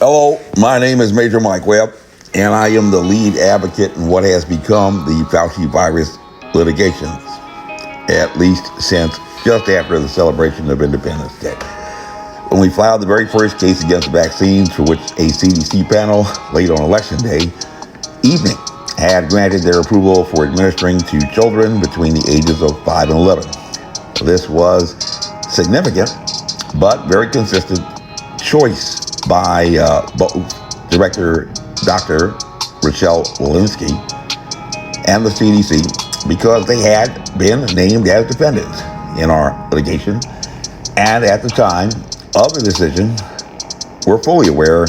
Hello, my name is Major Mike Webb, and I am the lead advocate in what has become the Fauci virus litigations, at least since just after the celebration of Independence Day, when we filed the very first case against the vaccines, for which a CDC panel late on Election Day evening had granted their approval for administering to children between the ages of 5 and 11. This was significant, but very consistent choice by both Director Dr. Rochelle Walensky and the CDC, because they had been named as defendants in our litigation, and at the time of the decision were fully aware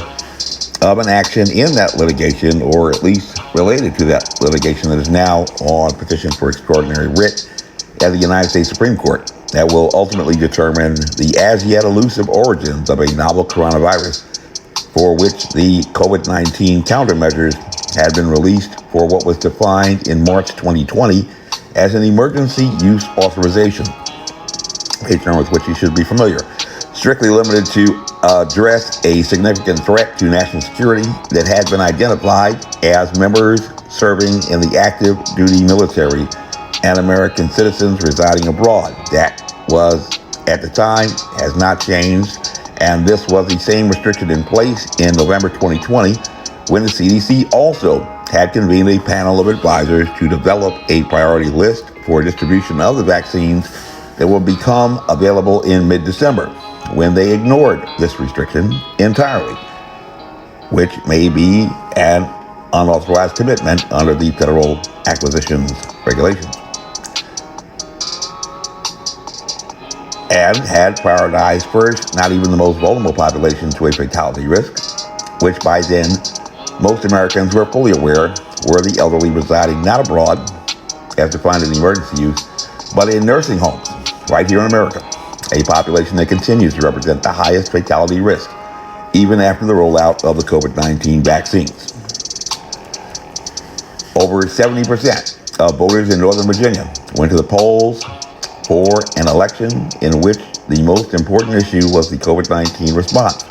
of an action in that litigation, or at least related to that litigation, that is now on petition for extraordinary writ at the United States Supreme Court that will ultimately determine the as yet elusive origins of a novel coronavirus, for which the COVID-19 countermeasures had been released for what was defined in March 2020 as an emergency use authorization, a term with which you should be familiar, strictly limited to address a significant threat to national security that had been identified as members serving in the active duty military and American citizens residing abroad. That was, at the time, has not changed, and this was the same restriction in place in November 2020, when the CDC also had convened a panel of advisors to develop a priority list for distribution of the vaccines that will become available in mid-December, when they ignored this restriction entirely, which may be an unauthorized commitment under the federal acquisitions regulations, and had prioritized first not even the most vulnerable population to a fatality risk, which by then most Americans were fully aware were the elderly residing not abroad, as defined in emergency use, but in nursing homes right here in America, a population that continues to represent the highest fatality risk even after the rollout of the COVID-19 vaccines. Over 70% of voters in Northern Virginia went to the polls for an election in which the most important issue was the COVID-19 response.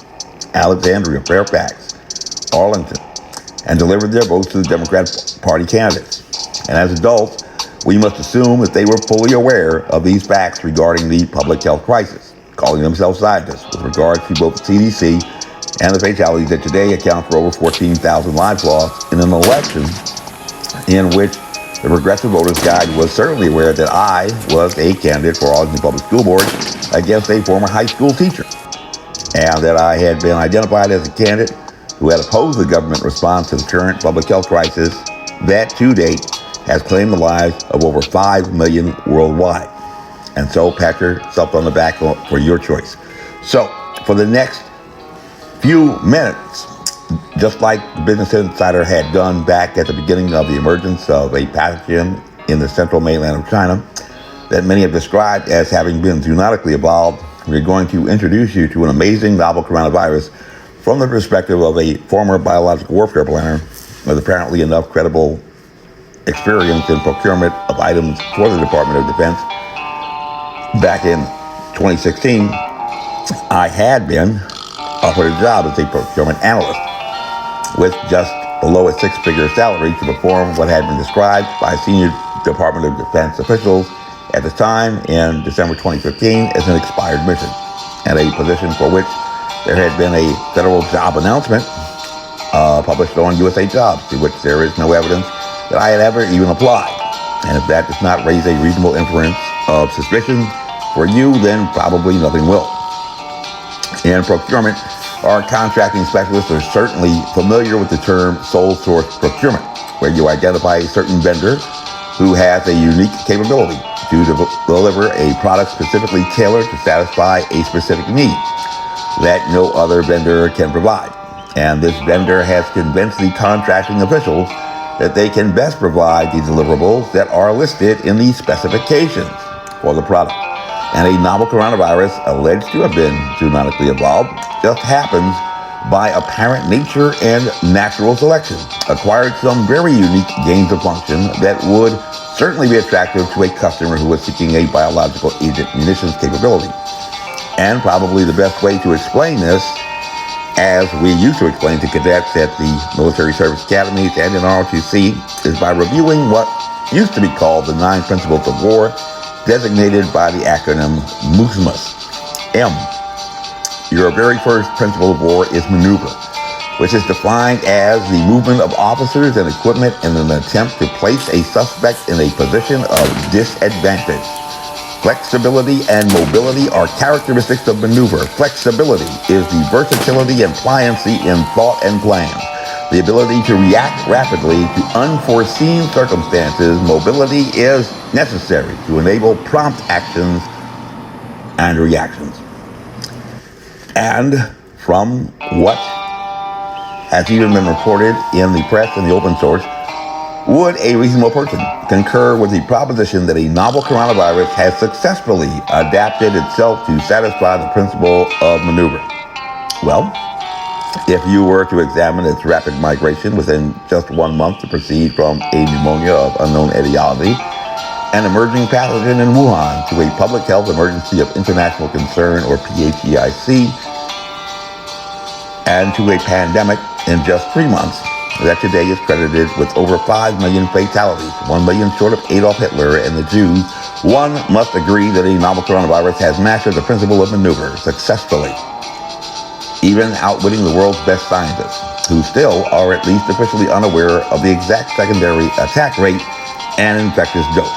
Alexandria, Fairfax, Arlington, and delivered their votes to the Democratic Party candidates. And as adults, we must assume that they were fully aware of these facts regarding the public health crisis, calling themselves scientists with regard to both the CDC and the fatalities that today account for over 14,000 lives lost in an election in which the Progressive Voters Guide was certainly aware that I was a candidate for Arlington Public School Board against a former high school teacher, and that I had been identified as a candidate who had opposed the government response to the current public health crisis that, to date, has claimed the lives of over 5 million worldwide. And so pat yourself on the back for your choice. So for the next few minutes, just like the Business Insider had done back at the beginning of the emergence of a pathogen in the central mainland of China that many have described as having been zoonotically evolved, we're going to introduce you to an amazing novel coronavirus from the perspective of a former biological warfare planner with apparently enough credible experience in procurement of items for the Department of Defense. Back in 2016, I had been offered a job as a procurement analyst with just below a six-figure salary to perform what had been described by senior Department of Defense officials at the time in December 2015 as an expired mission, and a position for which there had been a federal job announcement published on USA Jobs, to which there is no evidence that I had ever even applied. And if that does not raise a reasonable inference of suspicion for you, then probably nothing will. In procurement, our contracting specialists are certainly familiar with the term sole source procurement, where you identify a certain vendor who has a unique capability to deliver a product specifically tailored to satisfy a specific need that no other vendor can provide. And this vendor has convinced the contracting officials that they can best provide the deliverables that are listed in the specifications for the product. And a novel coronavirus alleged to have been zoonotically evolved just happens, by apparent nature and natural selection, acquired some very unique gains of function that would certainly be attractive to a customer who was seeking a biological agent munitions capability. And probably the best way to explain this as we used to explain to cadets at the military service academies and in ROTC, is by reviewing what used to be called the 9 principles of war, designated by the acronym MOOSEMUSS. M. Your very first principle of war is maneuver, which is defined as the movement of officers and equipment in an attempt to place a suspect in a position of disadvantage. Flexibility and mobility are characteristics of maneuver. Flexibility is the versatility and pliancy in thought and plans, the ability to react rapidly to unforeseen circumstances. Mobility is necessary to enable prompt actions and reactions. And from what has even been reported in the press and the open source, would a reasonable person concur with the proposition that a novel coronavirus has successfully adapted itself to satisfy the principle of maneuver? Well, if you were to examine its rapid migration within just 1 month to proceed from a pneumonia of unknown etiology, an emerging pathogen in Wuhan, to a public health emergency of international concern, or PHEIC, and to a pandemic in just 3 months, that today is credited with over 5 million fatalities, 1 million short of Adolf Hitler and the Jews, one must agree that a novel coronavirus has mastered the principle of maneuver successfully, even outwitting the world's best scientists, who still are at least officially unaware of the exact secondary attack rate and infectious dose,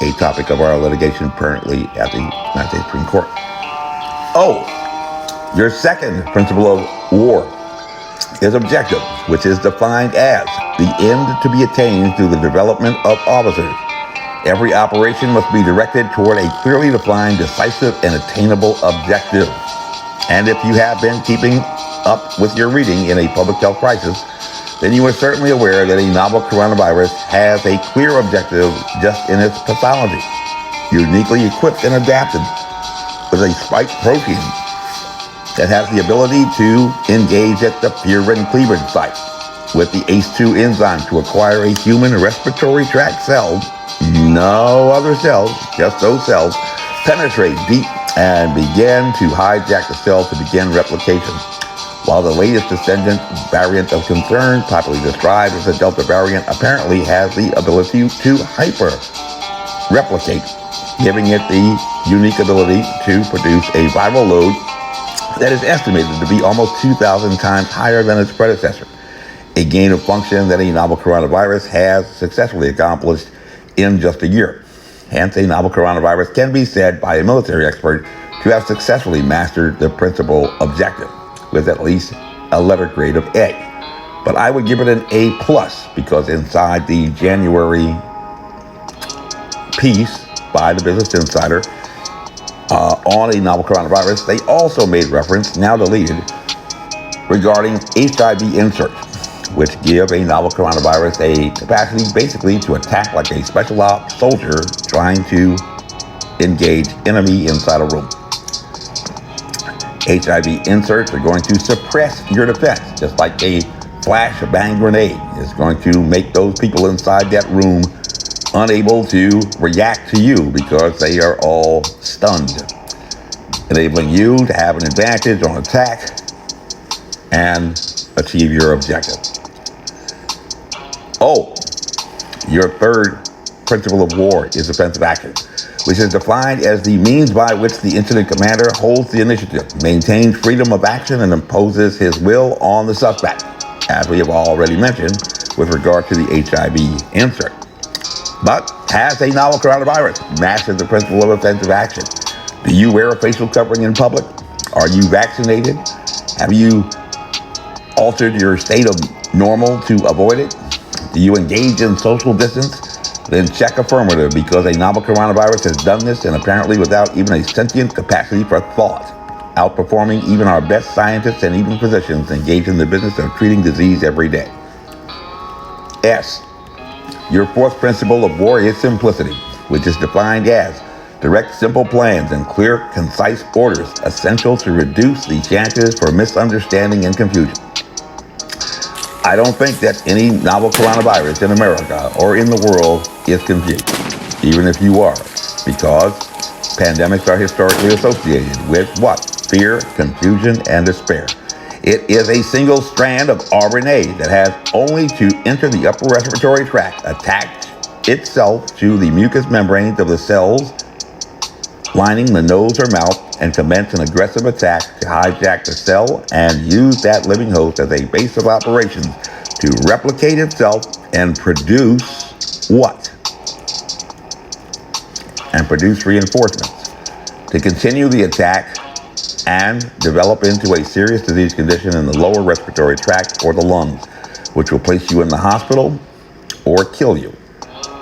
a topic of our litigation currently at the United States Supreme Court. Oh, your second principle of war is objective, which is defined as the end to be attained through the development of officers. Every operation must be directed toward a clearly defined, decisive, and attainable objective. And if you have been keeping up with your reading in a public health crisis, then you are certainly aware that a novel coronavirus has a clear objective just in its pathology, uniquely equipped and adapted with a spike protein that has the ability to engage at the furin cleavage site with the ACE2 enzyme to acquire a human respiratory tract cell. No other cells, just those cells, penetrate deep and begin to hijack the cell to begin replication. While the latest descendant variant of concern, popularly described as the Delta variant, apparently has the ability to hyper-replicate, giving it the unique ability to produce a viral load that is estimated to be almost 2,000 times higher than its predecessor, a gain of function that a novel coronavirus has successfully accomplished in just a year. Hence, a novel coronavirus can be said by a military expert to have successfully mastered the principal objective, with at least a letter grade of A. But I would give it an A+, because inside the January piece by the Business Insider, on a novel coronavirus, they also made reference, now deleted, regarding HIV inserts, which give a novel coronavirus a capacity basically to attack like a special ops soldier trying to engage enemy inside a room. HIV inserts are going to suppress your defense, just like a flashbang grenade is going to make those people inside that room unable to react to you because they are all stunned, enabling you to have an advantage on attack and achieve your objective. Oh, your third principle of war is offensive action, which is defined as the means by which the incident commander holds the initiative, maintains freedom of action, and imposes his will on the suspect, as we have already mentioned with regard to the HIV insert. But has a novel coronavirus mastered the principle of offensive action? Do you wear a facial covering in public? Are you vaccinated? Have you altered your state of normal to avoid it? Do you engage in social distance? Then check affirmative, because a novel coronavirus has done this, and apparently without even a sentient capacity for thought, outperforming even our best scientists and even physicians engaged in the business of treating disease every day. S. Your fourth principle of war is simplicity, which is defined as direct, simple plans and clear, concise orders, essential to reduce the chances for misunderstanding and confusion. I don't think that any novel coronavirus in America or in the world is confused, even if you are, because pandemics are historically associated with what? Fear, confusion, and despair. It is a single strand of RNA that has only to enter the upper respiratory tract, attach itself to the mucous membranes of the cells lining the nose or mouth, and commence an aggressive attack to hijack the cell and use that living host as a base of operations to replicate itself and produce what? And produce reinforcements to continue the attack and develop into a serious disease condition in the lower respiratory tract or the lungs, which will place you in the hospital or kill you,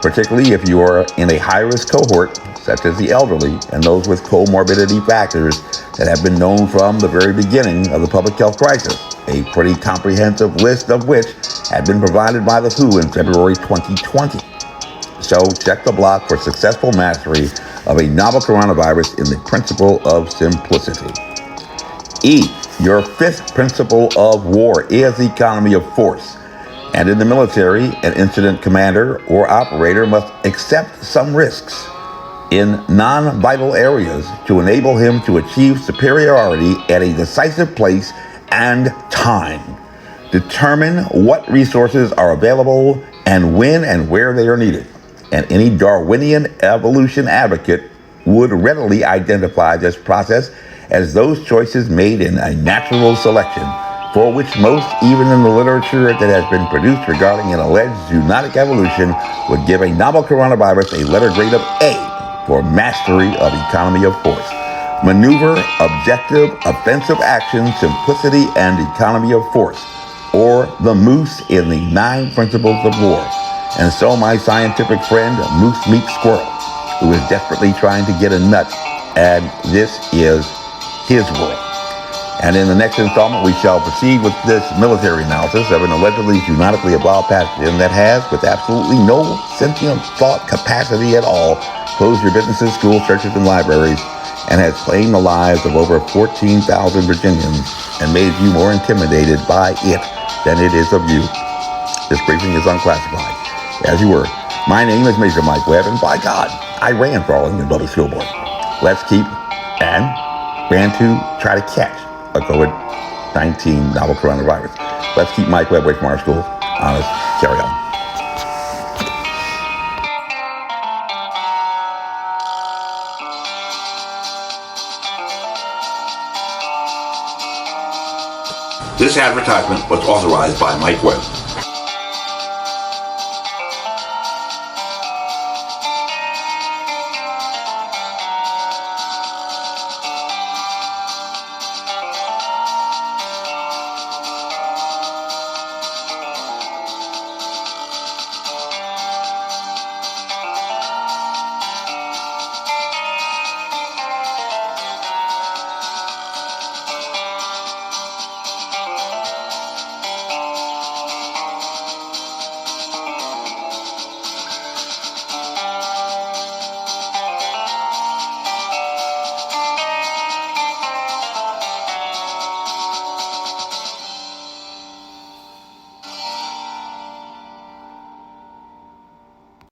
particularly if you are in a high-risk cohort, such as the elderly and those with comorbidity factors that have been known from the very beginning of the public health crisis, a pretty comprehensive list of which had been provided by the WHO in February 2020. So check the block for successful mastery of a novel coronavirus in the principle of simplicity. E, your fifth principle of war is the economy of force. And in the military, an incident commander or operator must accept some risks in non-vital areas to enable him to achieve superiority at a decisive place and time. Determine what resources are available and when and where they are needed. And any Darwinian evolution advocate would readily identify this process as those choices made in a natural selection, for which most, even in the literature that has been produced regarding an alleged zoonotic evolution, would give a novel coronavirus a letter grade of A for mastery of economy of force. Maneuver, objective, offensive action, simplicity, and economy of force, or the moose in the 9 principles of war. And so my scientific friend, Moose Meets Squirrel, who is desperately trying to get a nut, and this is his world. And in the next installment, we shall proceed with this military analysis of an allegedly zoonotically evolved pathogen that has, with absolutely no sentient thought capacity at all, closed your businesses, schools, churches, and libraries, and has claimed the lives of over 14,000 Virginians and made you more intimidated by it than it is of you. This briefing is unclassified. As you were, my name is Major Mike Webb, and by God, I ran for all England Public School Board. Let's keep, and ran to try to catch a COVID-19 novel coronavirus. Let's keep Mike Webb away from our schools. Honest, carry on. This advertisement was authorized by Mike Webb.